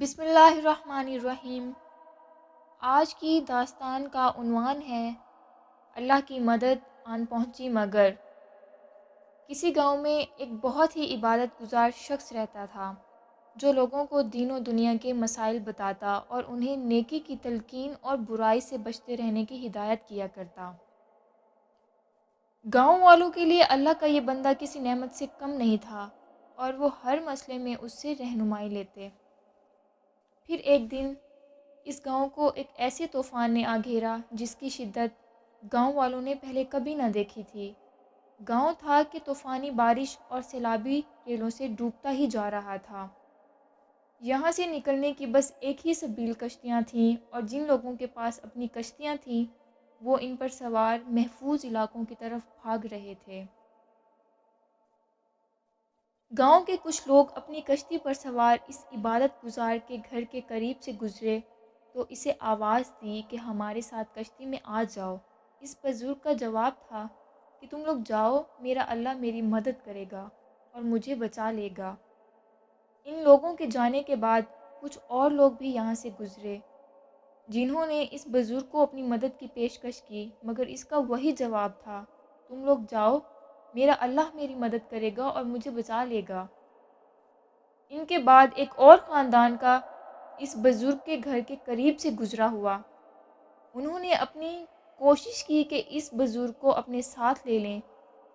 بسم اللہ الرحمن الرحیم۔ آج کی داستان کا عنوان ہے اللہ کی مدد آن پہنچی مگر۔ کسی گاؤں میں ایک بہت ہی عبادت گزار شخص رہتا تھا جو لوگوں کو دین و دنیا کے مسائل بتاتا اور انہیں نیکی کی تلقین اور برائی سے بچتے رہنے کی ہدایت کیا کرتا۔ گاؤں والوں کے لیے اللہ کا یہ بندہ کسی نعمت سے کم نہیں تھا اور وہ ہر مسئلے میں اس سے رہنمائی لیتے۔ پھر ایک دن اس گاؤں کو ایک ایسے طوفان نے آ گھیرا جس کی شدت گاؤں والوں نے پہلے کبھی نہ دیکھی تھی۔ گاؤں تھا کہ طوفانی بارش اور سیلابی ریلوں سے ڈوبتا ہی جا رہا تھا۔ یہاں سے نکلنے کی بس ایک ہی سبیل کشتیاں تھیں اور جن لوگوں کے پاس اپنی کشتیاں تھیں وہ ان پر سوار محفوظ علاقوں کی طرف بھاگ رہے تھے۔ گاؤں کے کچھ لوگ اپنی کشتی پر سوار اس عبادت گزار کے گھر کے قریب سے گزرے تو اسے آواز دی کہ ہمارے ساتھ کشتی میں آ جاؤ۔ اس بزرگ کا جواب تھا کہ تم لوگ جاؤ، میرا اللہ میری مدد کرے گا اور مجھے بچا لے گا۔ ان لوگوں کے جانے کے بعد کچھ اور لوگ بھی یہاں سے گزرے جنہوں نے اس بزرگ کو اپنی مدد کی پیشکش کی، مگر اس کا وہی جواب تھا، تم لوگ جاؤ، میرا اللہ میری مدد کرے گا اور مجھے بچا لے گا۔ ان کے بعد ایک اور خاندان کا اس بزرگ کے گھر کے قریب سے گزرا ہوا۔ انہوں نے اپنی کوشش کی کہ اس بزرگ کو اپنے ساتھ لے لیں،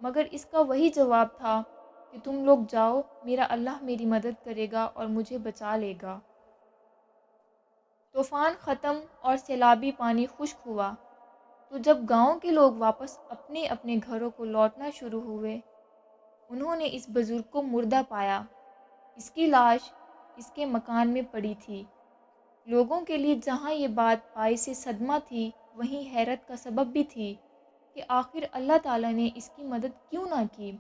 مگر اس کا وہی جواب تھا کہ تم لوگ جاؤ، میرا اللہ میری مدد کرے گا اور مجھے بچا لے گا۔ طوفان ختم اور سیلابی پانی خشک ہوا تو جب گاؤں کے لوگ واپس اپنے اپنے گھروں کو لوٹنا شروع ہوئے، انہوں نے اس بزرگ کو مردہ پایا۔ اس کی لاش اس کے مکان میں پڑی تھی۔ لوگوں کے لیے جہاں یہ بات باعث صدمہ تھی، وہیں حیرت کا سبب بھی تھی کہ آخر اللہ تعالیٰ نے اس کی مدد کیوں نہ کی۔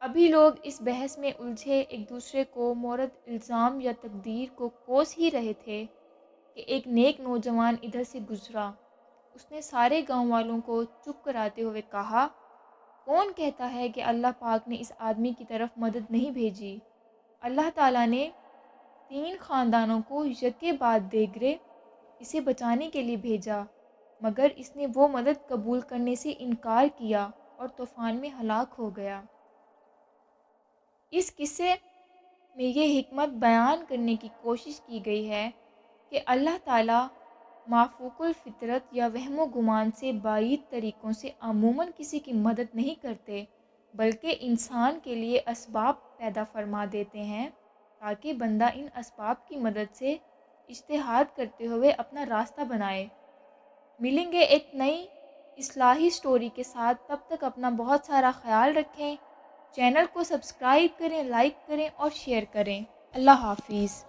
ابھی لوگ اس بحث میں الجھے ایک دوسرے کو مورد الزام یا تقدیر کو کوس ہی رہے تھے کہ ایک نیک نوجوان ادھر سے گزرا۔ اس نے سارے گاؤں والوں کو چپ کراتے ہوئے کہا، کون کہتا ہے کہ اللہ پاک نے اس آدمی کی طرف مدد نہیں بھیجی؟ اللہ تعالیٰ نے 3 خاندانوں کو یکے بعد دیگرے اسے بچانے کے لیے بھیجا، مگر اس نے وہ مدد قبول کرنے سے انکار کیا اور طوفان میں ہلاک ہو گیا۔ اس قصے میں یہ حکمت بیان کرنے کی کوشش کی گئی ہے کہ اللہ تعالیٰ مافوق الفطرت یا وہم و گمان سے بعید طریقوں سے عموماً کسی کی مدد نہیں کرتے، بلکہ انسان کے لیے اسباب پیدا فرما دیتے ہیں تاکہ بندہ ان اسباب کی مدد سے اجتہاد کرتے ہوئے اپنا راستہ بنائے۔ ملیں گے ایک نئی اصلاحی سٹوری کے ساتھ، تب تک اپنا بہت سارا خیال رکھیں۔ چینل کو سبسکرائب کریں، لائک کریں اور شیئر کریں۔ اللہ حافظ۔